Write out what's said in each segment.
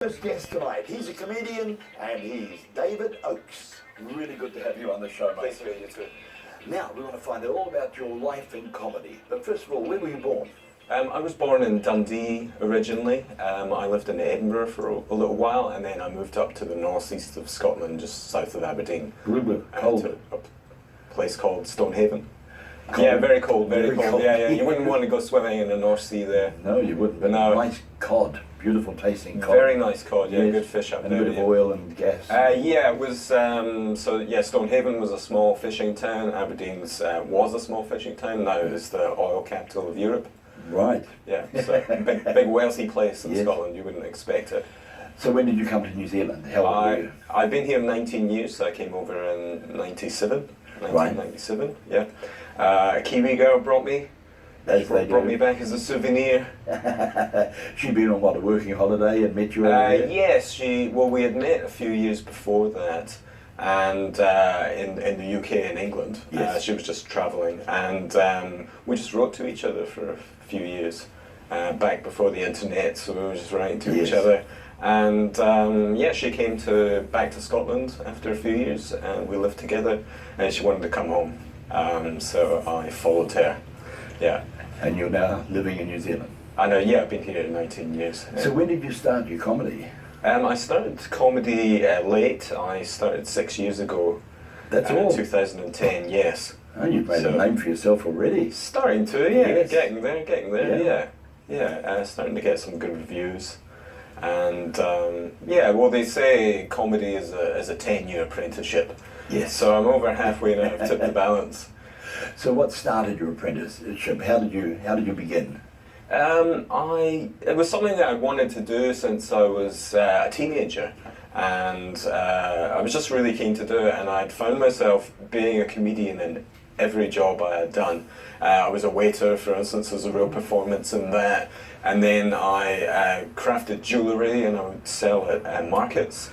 First guest tonight, he's a comedian and he's David Oakes. Really good to have you on the show, mate. Nice to meet you too. Now, we want to find out all about your life in comedy. But first of all, where were you born? I was born in Dundee originally. I lived in Edinburgh for a little while, and then I moved up to the northeast of Scotland, just south of Aberdeen. Cold. To a place called Stonehaven. Cold. Yeah, very cold, very Very cold. cold. Yeah. You wouldn't want to go swimming in the North Sea there. No, you wouldn't, but No. nice cod. Beautiful tasting cod. Very nice cod, yeah, Yes. good fish up And there. a bit yeah. of oil and gas. Yeah, it was, Stonehaven was a small fishing town. Aberdeen's was a small fishing town, now it's the oil capital of Europe. Right. Yeah, so big wealthy place in Yes. Scotland, you wouldn't expect it. So when did you come to New Zealand? How old were you? I've been here 19 years, so I came over in 1997, yeah. A Kiwi girl brought me back as a souvenir. She'd been on, what, a working holiday and met you over there? Yes, we had met a few years before that, and in the UK and England. Yes. She was just travelling, and we just wrote to each other for a few years, back before the internet, so we were just writing to each Yes. other. And she came back to Scotland after a few years, and we lived together, and she wanted to come home, so I followed her. Yeah. And you're now living in New Zealand. I know, yeah, I've been here 19 years. So when did you start your comedy? I started comedy late. I started 6 years ago. That's all? 2010, yes. Oh, you've made a name for yourself already. Starting to, yeah. Yes. Getting there, yeah. Starting to get some good reviews. And, they say comedy is a 10-year apprenticeship. Yes. So I'm over halfway now, I've tipped the balance. So what started your apprenticeship? How did you begin? It was something that I wanted to do since I was a teenager, and I was just really keen to do it, and I'd found myself being a comedian in every job I had done. I was a waiter, for instance. There was a real performance in that, and then I crafted jewellery and I would sell at markets.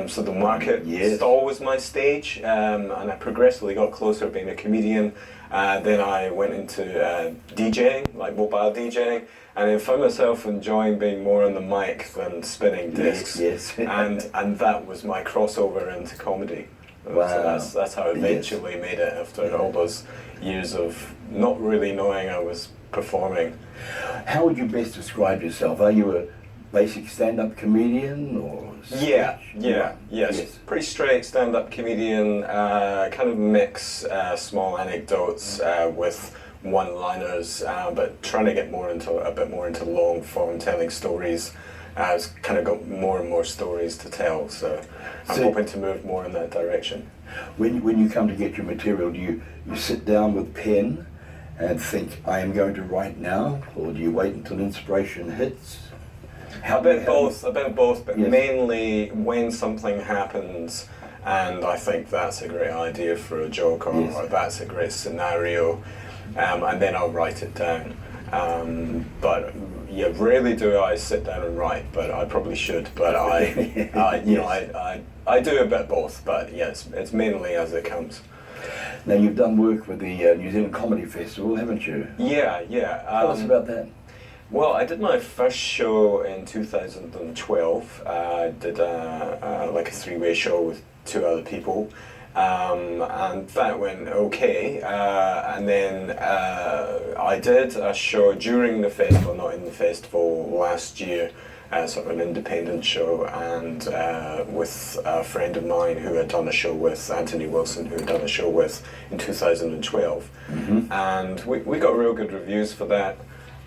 So the market stall was my stage, and I progressively got closer being a comedian. Then I went into DJing, like mobile DJing, and I found myself enjoying being more on the mic than spinning discs. Yes. and that was my crossover into comedy. Wow. So that's how I eventually made it after all those years of not really knowing I was performing. How would you best describe yourself? Are you a basic stand-up comedian or Yes. Yes. Pretty straight stand-up comedian, kind of mix small anecdotes with one-liners, but trying to get a bit more into long-form telling stories. I've kind of got more and more stories to tell, so I'm hoping to move more in that direction. When you come to get your material, do you sit down with pen and think, I am going to write now, or do you wait until inspiration hits? A bit of both, but Yes. mainly when something happens and I think that's a great idea for a joke, or that's a great scenario, and then I'll write it down. But yeah, rarely do I sit down and write, but I probably should. But I do a bit of both, but yes, it's mainly as it comes. Now you've done work with the New Zealand Comedy Festival, haven't you? Yeah. Tell us about that. Well, I did my first show in 2012. I did like a three-way show with two other people, and that went okay. And then I did a show during the festival, not in the festival, last year, sort of an independent show, and with a friend of mine who had done a show with, Anthony Wilson, who had done a show with in 2012. Mm-hmm. And we got real good reviews for that.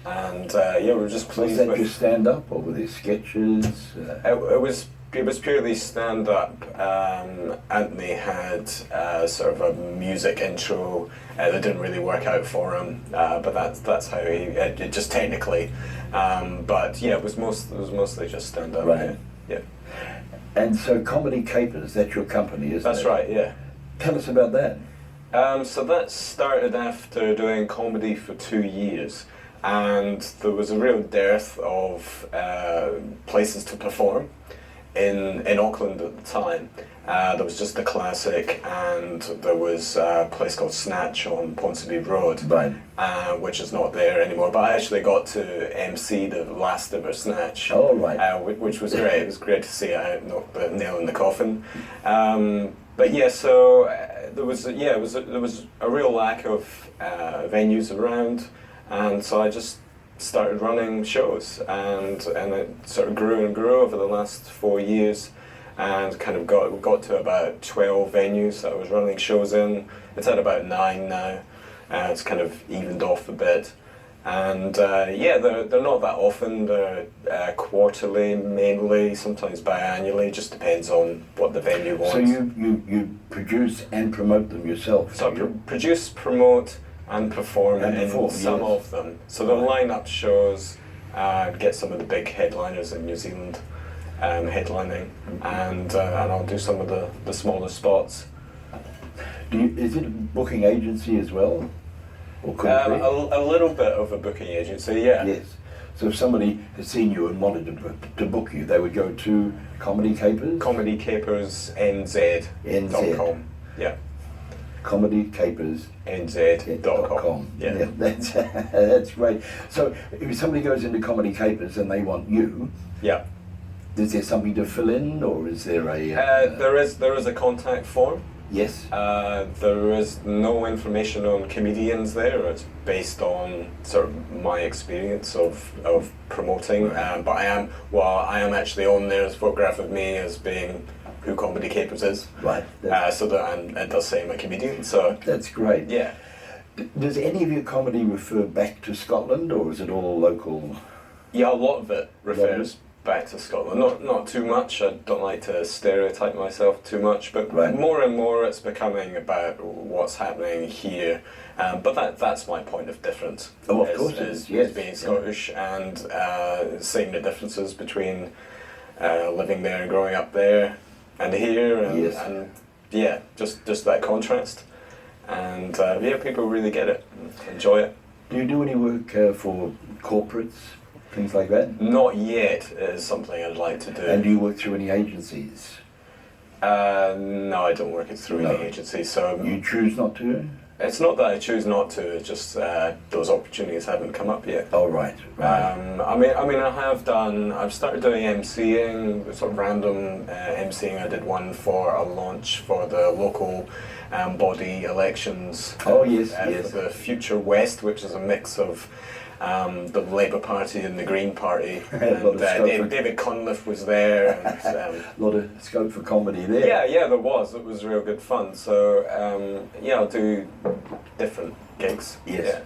And we were just pleased. Was that just stand-up, or were there sketches? It was purely stand-up. Anthony had sort of a music intro that didn't really work out for him, but that's how it just technically. But yeah, it was mostly just stand-up. Right. Yeah. And so Comedy Capers, that's your company, isn't it? That's right. Yeah. Tell us about that. So that started after doing comedy for 2 years. And there was a real dearth of places to perform. in Auckland at the time. There was just the Classic, and there was a place called Snatch on Ponsonby Road, Right. which is not there anymore. But I actually got to MC the last ever Snatch, Oh, right. which was great. It was great to see it out, knock the nail in the coffin. But yeah, so there was a real lack of venues around, and so I just started running shows, and it sort of grew and grew over the last 4 years. And kind of got to about 12 venues that I was running shows in. It's at about 9 now. It's kind of evened off a bit. And yeah, they're not that often. They're quarterly mainly, sometimes biannually, just depends on what the venue wants. So you produce and promote them yourself? So I do you? produce, promote and perform And in perform, some yes. of them. So they'll line up shows, get some of the big headliners in New Zealand headlining, and I'll do some of the smaller spots. Is it a booking agency as well? Or could it be? A little bit of a booking agency, yeah. Yes. So if somebody has seen you and wanted to book you, they would go to Comedy Capers? ComedyCapersNZ.com. Yeah. Comedy Capers. NZ.com. Yeah, that's that's great. So if somebody goes into Comedy Capers and they want you, Yeah. is there something to fill in, or is there a? There is a contact form. Yes. There is no information on comedians there. It's based on sort of my experience of promoting. Right. But I am actually on there as a photograph of me as being who Comedy Capers is. Right. So that, and it does say I'm a comedian. So That's great. yeah. Does any of your comedy refer back to Scotland, or is it all local? Yeah, a lot of it refers back to Scotland. Not too much. I don't like to stereotype myself too much, but Right. more and more it's becoming about what's happening here. But that's my point of difference. Oh, of course it is, yes. being Scottish and seeing the differences between living there and growing up there and here, and, Yes. and yeah, just that contrast. And yeah, people really get it, and enjoy it. Do you do any work for corporates, things like that? Not yet is something I'd like to do. And do you work through any agencies? No, I don't work it through No. any agency, so You choose not to? it's not that I choose not to. It's just those opportunities haven't come up yet. Oh, right. Right. I mean, I have done. I've started doing MCing, sort of random MCing. I did one for a launch for the local body elections. Oh, yes, yes. For the Future West, which is a mix of the Labour Party and the Green Party. A lot of scope for- David Cunliffe was there. And, A lot of scope for comedy there. yeah, there was. It was real good fun. So yeah, I'll do different gigs. Yes. Yeah.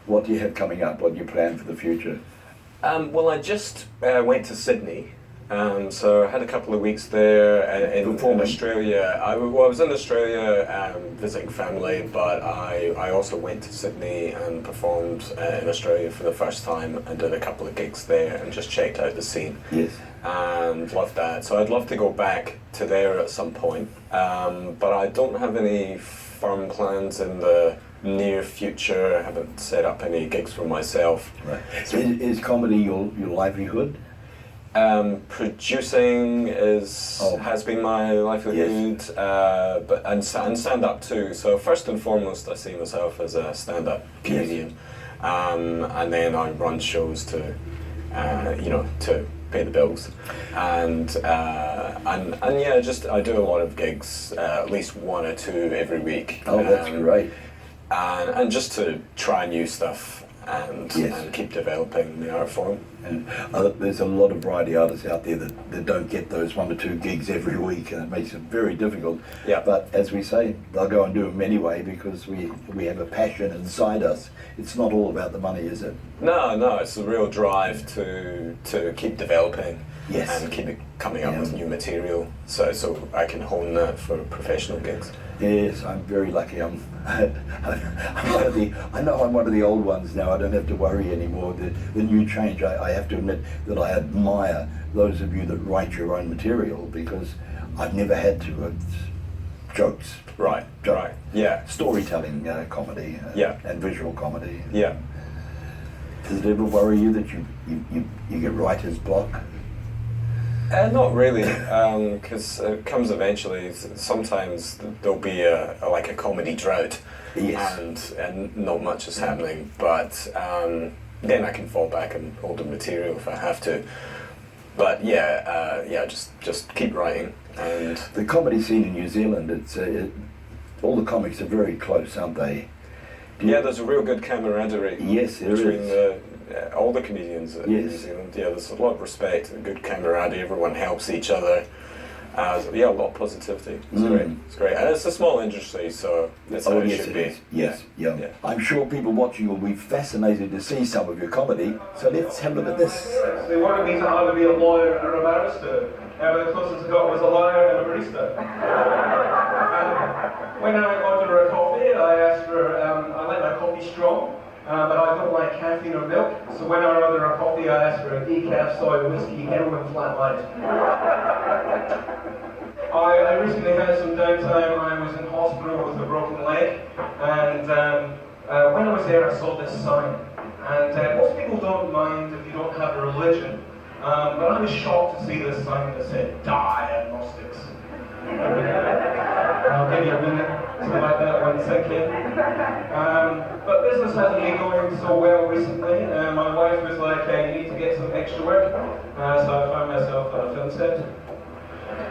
What do you have coming up? What do you plan for the future? Well, I just went to Sydney. So I had a couple of weeks there in Performing. Australia. I was in Australia visiting family, but I also went to Sydney and performed in Australia for the first time and did a couple of gigs there and just checked out the scene. Yes. And loved that. So I'd love to go back to there at some point, but I don't have any firm plans in the near future. I haven't set up any gigs for myself. Right. Is comedy your livelihood? Producing Oh. has been my livelihood, but and stand up too. So first and foremost, I see myself as a stand up comedian, and then I run shows to, to pay the bills, and yeah, just I do a lot of gigs, at least one or two every week. Oh, that's great. And just to try new stuff and keep developing the art form. And there's a lot of variety artists out there that don't get those 1 or 2 gigs every week, and it makes it very difficult. Yeah. But as we say, they'll go and do them anyway because we have a passion inside us. It's not all about the money, is it? No, it's a real drive to keep developing Yes. and keep coming up with new material, so I can hone that for professional gigs. Yes, I'm very lucky. I'm one of the old ones now. I don't have to worry anymore. The new change. I have to admit that I admire those of you that write your own material because I've never had to. It's jokes. Right, Joke. yeah, Storytelling comedy. Yeah. And visual comedy. yeah. Does it ever worry you that you get writer's block? Not really, because it comes eventually. Sometimes there'll be like a comedy drought, Yes. and not much is happening. But then I can fall back on older material if I have to. But yeah, just keep writing. And The comedy scene in New Zealand, all the comics are very close, aren't they? yeah, there's a real good camaraderie. Yes, there between is. all the comedians in Yes. New Zealand. Yeah, there's a lot of respect and good camaraderie. Everyone helps each other. Yeah, a lot of positivity. It's great. It's great. And it's a small industry, so that's how it yes, should it be. is. Yes, yeah. Yeah. I'm sure people watching will be fascinated to see some of your comedy. So let's have a look at this. They wanted me to either be a lawyer or a barrister, but the closest I got was a liar and a barista. When I order a coffee, I ask for, I like my coffee strong, but I don't like caffeine or milk. So when I order a coffee, I ask for a decaf, soy, whiskey, heroin, flat white. I recently had some downtime. I was in hospital with a broken leg, and when I was there, I saw this sign. And most people don't mind if you don't have a religion, but I was shocked to see this sign that said "Diagnostics." I'll give you a minute to let that one sink in. But business hasn't been going so well recently. My wife was like, "Hey, you need to get some extra work," so I found myself on a film set.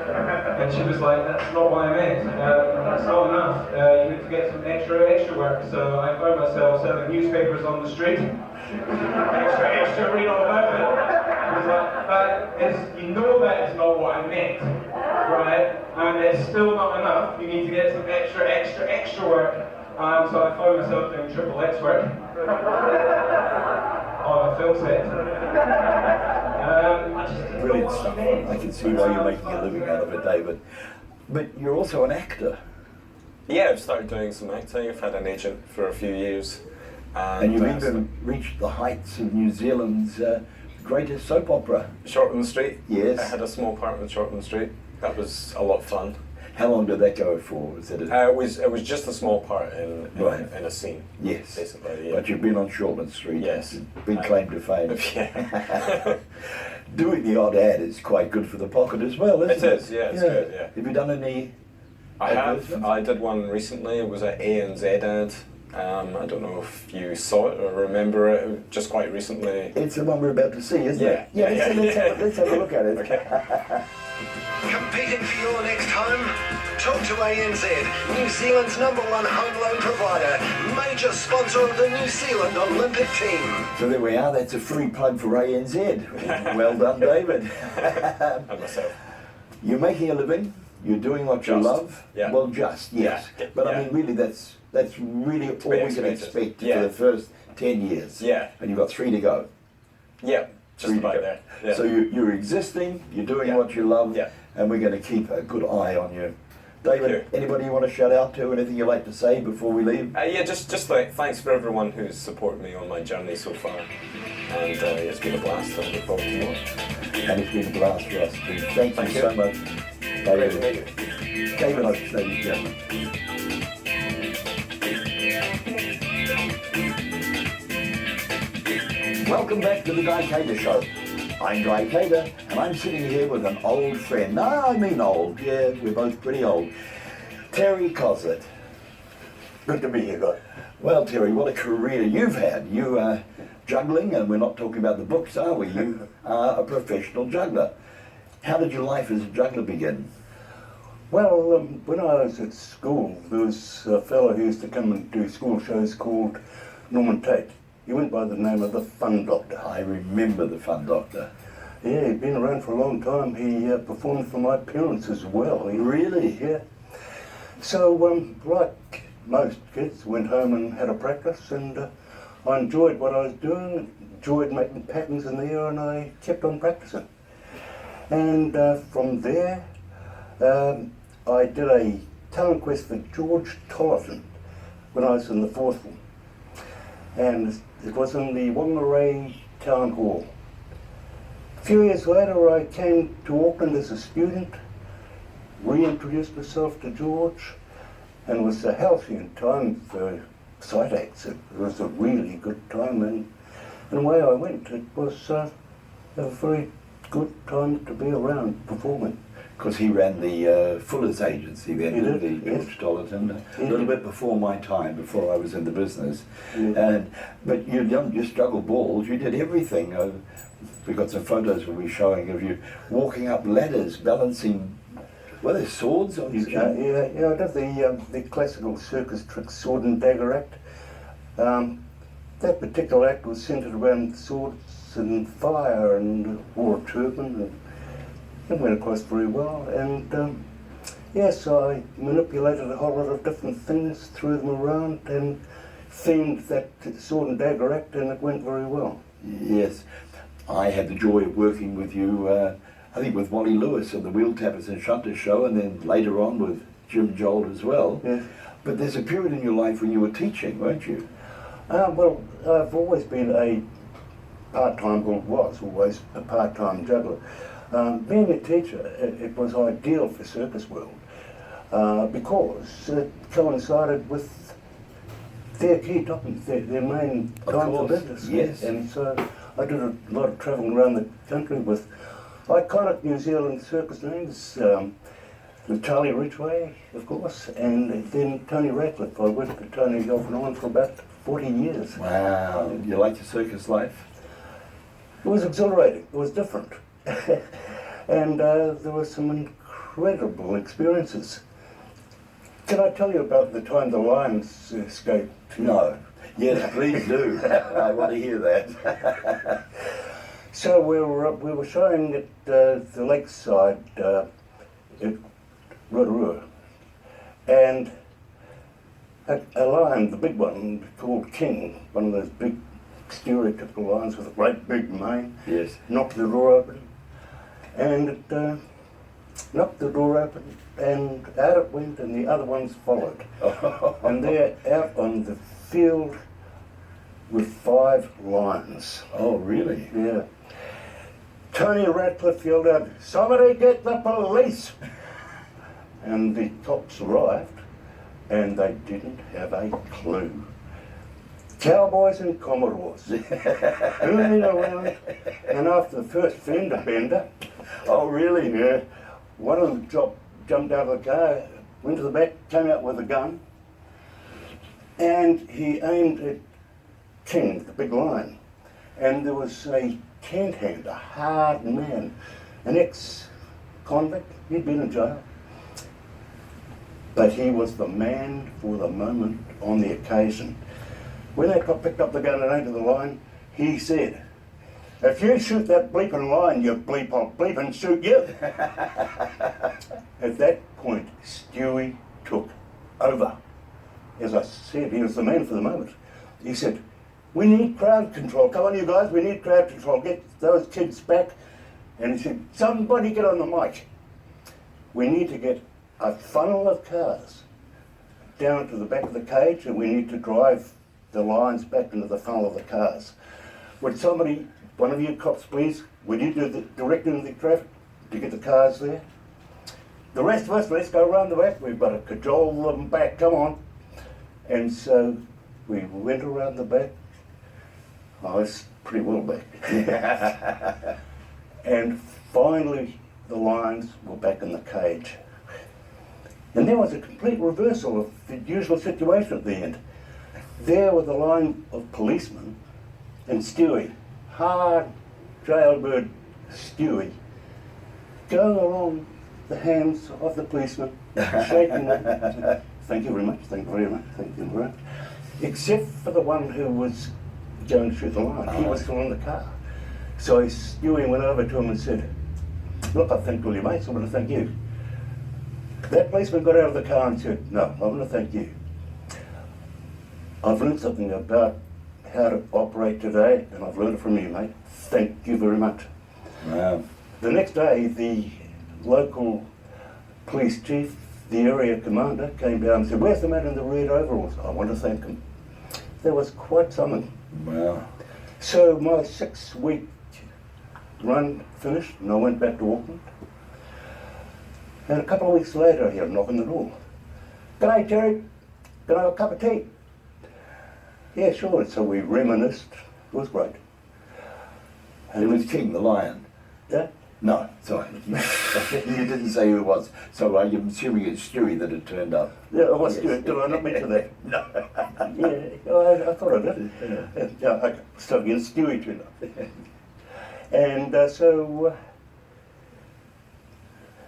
And she was like, "That's not what I meant. That's not enough. You need to get some extra work." So I found myself selling newspapers on the street. extra, read all about it. I was like, you know that is not what I meant, right? And it's still not enough. You need to get some extra work. So I found myself doing triple X work on a film set. I just didn't know Brilliant what stuff. I meant. I can see why you're making a living out of it, David. But you're also an actor, Yeah, I've started doing some acting. I've had an agent for a few years. and you've even reached the heights of New Zealand's greatest soap opera. Shortland Street. Yes. I had a small part with Shortland Street. That was a lot of fun. How long did that go for? Was it? It was just a small part Right. in a scene. Yes. Basically, yeah. But you've been on Shortland Street. Yes. Big claim to fame. Yeah. Doing the odd ad is quite good for the pocket as well, isn't it? It is, yeah, it's good, yeah. Have you done any? I have. advertisements? I did one recently. It was an ANZ ad. I don't know if you saw it or remember it. Just quite recently. It's the one we're about to see, isn't Yeah, it? yeah, Let's have a look at it. Okay. Competing for your next home? Talk to ANZ, New Zealand's #1 home loan provider, major sponsor of the New Zealand Olympic team. So there we are. That's a free plug for ANZ. Well done, David. And myself. You're making a living. You're doing what you Just, love. yeah. Well, just yes. Yeah, But I yeah. mean, really, that's really all be we can expected. expect Yeah. for the first 10 years. Yeah. And you've got 3 to go. Yeah, just 3 to about go. there. Yeah. So you're existing. You're doing Yeah. what you love. Yeah. And we're going to keep a good eye on you. David, you. anybody you want to shout out to? Anything you'd like to say before we leave? Yeah, just like thanks for everyone who's supported me on my journey so far, and it's been a blast. I look forward to more. And it's been a blast for us too. Thank you you. so much, Great to David. meet you. David Oakes, ladies and gentlemen. Welcome back to the Guy Cater Show. I'm Guy Cater, and I'm sitting here with an old friend. No, I mean old. Yeah, we're both pretty old. Terry Coslet. Good to be here, Guy. Well, Terry, what a career you've had. You are juggling, and we're not talking about the books, are we? You are a professional juggler. How did your life as a juggler begin? Well, when I was at school, there was a fellow who used to come and do school shows called Norman Tate. He went by the name of the Fun Doctor. I remember the Fun Doctor. Yeah, he'd been around for a long time. He performed for my parents as well. Really? Yeah. So, like most kids, went home and had a practice, and I enjoyed what I was doing, enjoyed making patterns in the air, and I kept on practicing. And from there, I did a talent quest for George Tollerton when I was in the 4th form. And it was in the Whangarei Town Hall. A few years later, I came to Auckland as a student, reintroduced myself to George, and it was a halcyon time for sight acts. It was a really good time, and away I went. It was a very good time to be around performing. Because he ran the Fuller's agency then, He didn't did, he, yes. George Dollerton, He a little did. bit before my time, before I was in the business. Yeah. But you don't just juggle balls, you did everything. We got some photos we'll be showing of you walking up ladders, balancing, were there swords on you? Yeah, I did the classical circus trick sword and dagger act. That particular act was centered around swords and fire, and wore a turban, and it went across very well. And yes, I manipulated a whole lot of different things, threw them around, and themed that sword and dagger act, and it went very well. Yes, I had the joy of working with you, I think with Wally Lewis on the Wheel Tappers and Shunters show, and then later on with Jim Jolt as well. Yeah. But there's a period in your life when you were teaching, weren't you? Well, I've always been a part-time, well, was always a part-time juggler. Being a teacher, it was ideal for Circus World because it coincided with their key topic, their main Of time for course, business. yes. And so I did a lot of travelling around the country with iconic New Zealand circus names, with Charlie Ridgway, of course, and then Tony Ratcliffe. I worked with Tony off and on for about 40 years. Wow, you like your circus life? It was exhilarating, it was different. And there were some incredible experiences. Can I tell you about the time the lions escaped? No. Yes, please do. I want to hear that. So we were showing at the lakeside at Rotorua, and a lion, the big one, called King, one of those big stereotypical lions with a great big mane, Yes. knocked the door open, and it knocked the door open, and out it went, and the other ones followed. And they're out on the field with 5 lions. Oh, really? Yeah. Tony Ratcliffe yelled out, "Somebody get the police!" And the cops arrived, and they didn't have a clue. Cowboys and Commodores, hooning around, and after the first fender bender, Oh, really? yeah, one of them jumped out of the car, went to the back, came out with a gun, and he aimed at King, the big lion. And there was a tent hand, a hard man, an ex-convict, he'd been in jail. But he was the man for the moment on the occasion. When that cop picked up the gun and aimed at the lion, he said, "If you shoot that bleeping lion, you bleep, I'll bleep and shoot you." At that point, Stewie took over. As I said, he was the man for the moment. He said, "We need crowd control. Come on, you guys, we need crowd control. Get those kids back." And he said, "Somebody get on the mic. We need to get a funnel of cars down to the back of the cage, and we need to drive the lions back into the funnel of the cars. Would somebody, one of you cops please, would you do the directing the traffic to get the cars there? The rest of us, let's go around the back. We've got to cajole them back, come on." And so we went around the back. I was pretty well back. And finally the lions were back in the cage. And there was a complete reversal of the usual situation at the end. There were the line of policemen and Stewie, hard jailbird Stewie, going along the hands of the policeman, shaking them. "Thank you very much, thank you very much, thank you very much." Except for the one who was going to shoot the lion. He was still in the car. So Stewie went over to him and said, "Look, I thanked all your mates, I want to thank you." That policeman got out of the car and said, "No, I want to thank you. I've learned something about how to operate today, and I've learned it from you, mate. Thank you very much." Wow. The next day, the local police chief, the area commander, came down and said, "Where's the man in the red overalls? I want to thank him." There was quite something. Wow. So my 6-week run finished, and I went back to Auckland. And a couple of weeks later, I hear a knock on the door. "G'day, Terry. Can I have a cup of tea?" "Yeah, sure." And so we reminisced. It was great. It was King, the lion. Yeah, No, sorry. You didn't say who it was. So I'm assuming it's Stewie that had turned up. Yeah, I was Yes. did I not mention that? No. Yeah, I thought I did. Yeah, I so again, Stewie turned up. And so,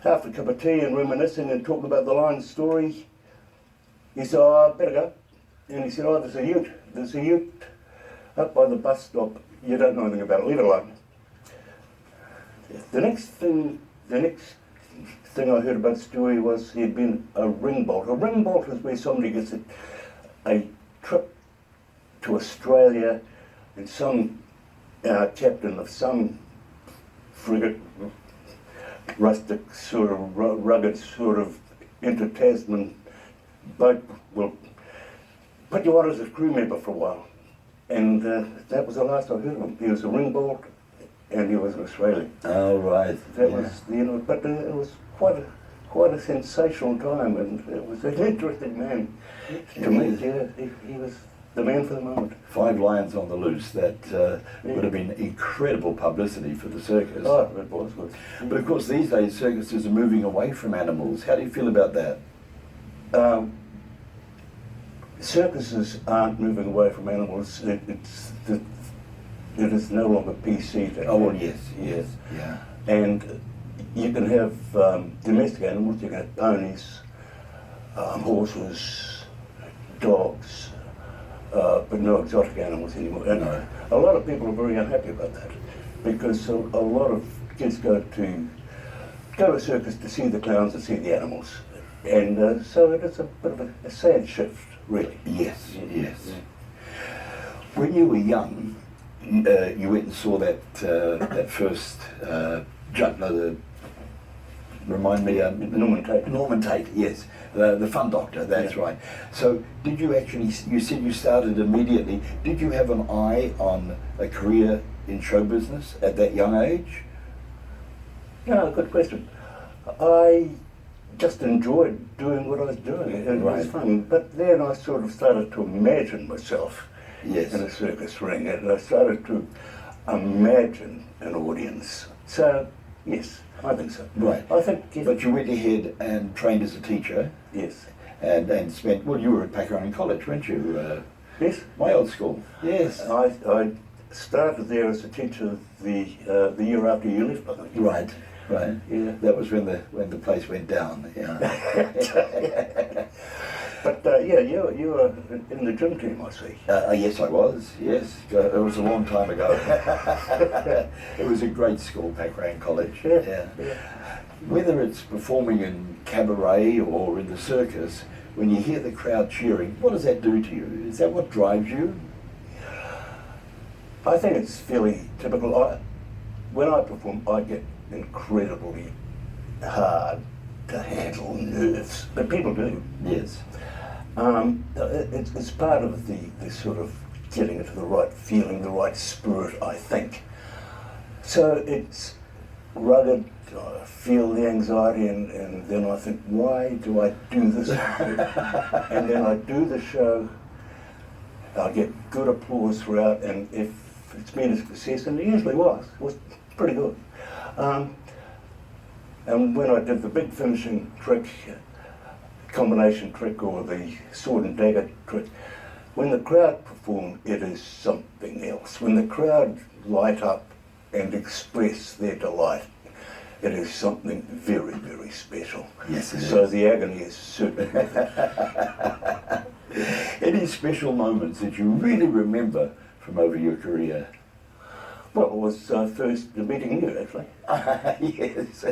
after a cup of tea and reminiscing and talking about the Lions story, he said, "Oh, I better go." And he said, "Oh, there's a ute up by the bus stop. You don't know anything about it, leave it alone." The next thing I heard about Stewie was he'd been a ring bolt. A ring bolt is where somebody gets a trip to Australia and some captain of some frigate, rustic sort of rugged sort of inter-Tasman boat will put you on as a crew member for a while. And that was the last I heard of him. He was a ring bolt and he was in Australia. Oh, right. That Yeah. was, but it was quite a sensational time, and it was an interesting man to meet. Yeah, he was the man for the moment. 5 lions on the loose. That would have been incredible publicity for the circus. Oh, it was good. But of course, these days circuses are moving away from animals. How do you feel about that? Circuses aren't moving away from animals. It is no longer PC to Oh, well, have. yes. Yeah. And you can have domestic animals. You can have ponies, horses, dogs, but no exotic animals anymore. And No. a lot of people are very unhappy about that because a lot of kids go to a circus to see the clowns and see the animals. And so it is a bit of a sad shift, really. Yes. When you were young, you went and saw that first remind me, Norman Tate. Norman Tate, yes, the Fun Doctor. That's Yeah. right. So, did you actually? You said you started immediately. Did you have an eye on a career in show business at that young age? No, good question. I just enjoyed doing what I was doing. It Right. was fun. But then I sort of started to imagine myself Yes. in a circus ring, and I started to imagine an audience. So, yes, I think so. Right. I think, But you went ahead and trained as a teacher, yes. and spent. Well, you were at Pakuranga College, weren't you? Yes, My old school. Yes. I started there as a teacher the year after you left, I think. Right. Yeah. That was when the place went down. Yeah. But yeah, you were in the gym team, I see. Yes, I was. Yes, it was a long time ago. It was a great school, Pakuranga College. Yeah. Whether it's performing in cabaret or in the circus, when you hear the crowd cheering, what does that do to you? Is that what drives you? I think it's fairly typical. When I perform, I get incredibly hard to handle nerves, but people do. Yes. It's part of the sort of getting into the right feeling, the right spirit, I think. So it's rugged, I feel the anxiety, and then I think, why do I do this? And then I do the show, I get good applause throughout, and if it's been a success, and it usually was pretty good. And when I did the big finishing trick, combination trick or the sword and dagger trick, when the crowd perform, it is something else. When the crowd light up and express their delight, it is something very, very special. Yes, it So is. the agony is certainly worth it. Any special moments that you really remember from over your career? Well, it was first meeting you, actually. Yes.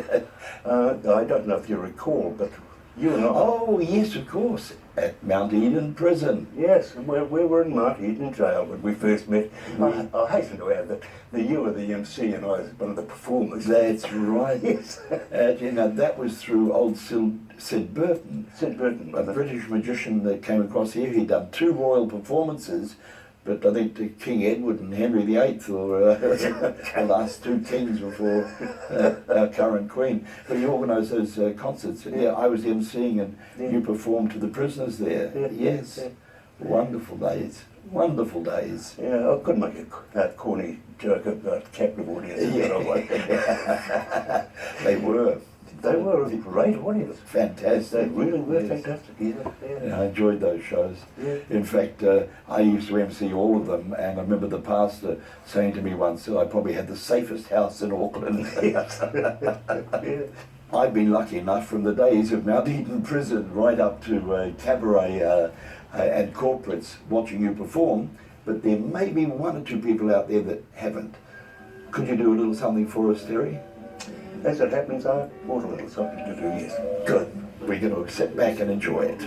I don't know if you recall, but you and I... Oh, yes, of course. At Mount Eden Prison. Yes, we were in Mount Eden Jail when we first met. I hasten to add that you were the MC and I was one of the performers. That's right. Yes. You know, that was through old Sid Burton, Sid Burton, a British magician that came across here. He'd done 2 royal performances, but I think King Edward and Henry VIII were the last 2 kings before our current queen. But he organised those concerts. Yeah, I was emceeing and you performed to the prisoners there. Yeah. Yes. Yeah. Wonderful days. Wonderful days. Yeah, I could make a corny joke about captive audiences. They were. They were a great audience. They Fantastic. really were Yes. fantastic. Yeah. Yeah, I enjoyed those shows. Yeah. In fact, I used to MC all of them, and I remember the pastor saying to me once that I probably had the safest house in Auckland. Yeah. I've been lucky enough from the days of Mount Eden Prison right up to cabaret and corporates watching you perform, but there may be one or two people out there that haven't. Could you do a little something for us, Terry? As it happens, I brought a little something to do, yes. Good. We're going to sit back and enjoy it.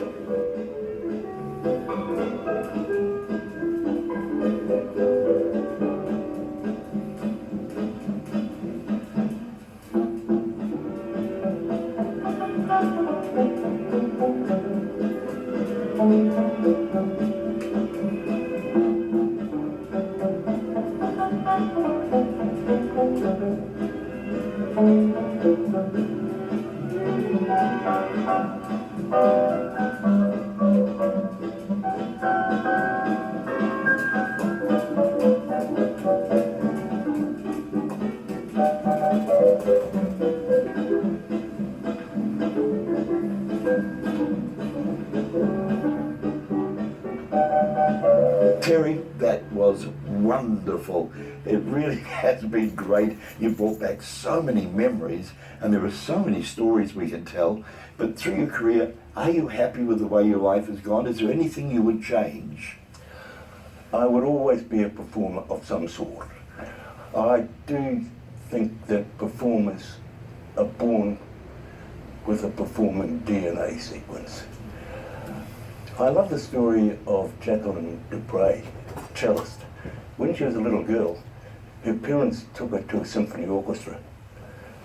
Terry, that was wonderful. It really has been great. You brought back so many memories, and there are so many stories we can tell. But through your career, are you happy with the way your life has gone? Is there anything you would change? I would always be a performer of some sort. I do think that performers are born with a performing DNA sequence. I love the story of Jacqueline Dupre, cellist. When she was a little girl, her parents took her to a symphony orchestra.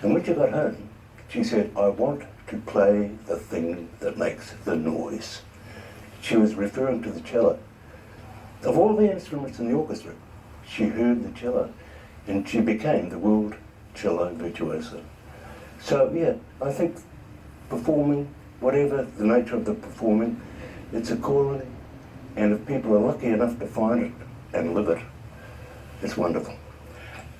And when she got home, she said, "I want to play the thing that makes the noise." She was referring to the cello. Of all the instruments in the orchestra, she heard the cello, and she became the world cello virtuoso. So yeah, I think performing, whatever the nature of the performing, it's a calling, and if people are lucky enough to find it and live it, it's wonderful.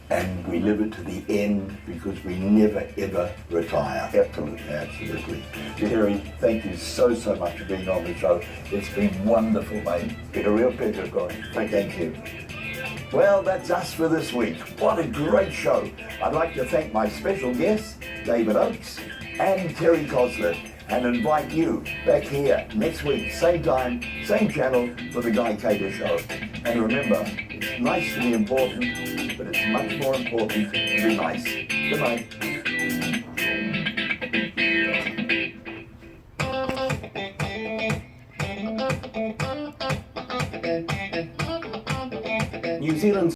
And we live it to the end because we never ever retire. Absolutely. Absolutely. Terry, thank you so much for being on the show. It's been wonderful, mate. Been a real pleasure, guys. Thank you. Well, that's us for this week. What a great show. I'd like to thank my special guests, David Oakes and Terry Coslet, and invite you back here next week, same time, same channel, for the Guy Cater Show. And remember, it's nice to be important, but it's much more important to be nice. Good night.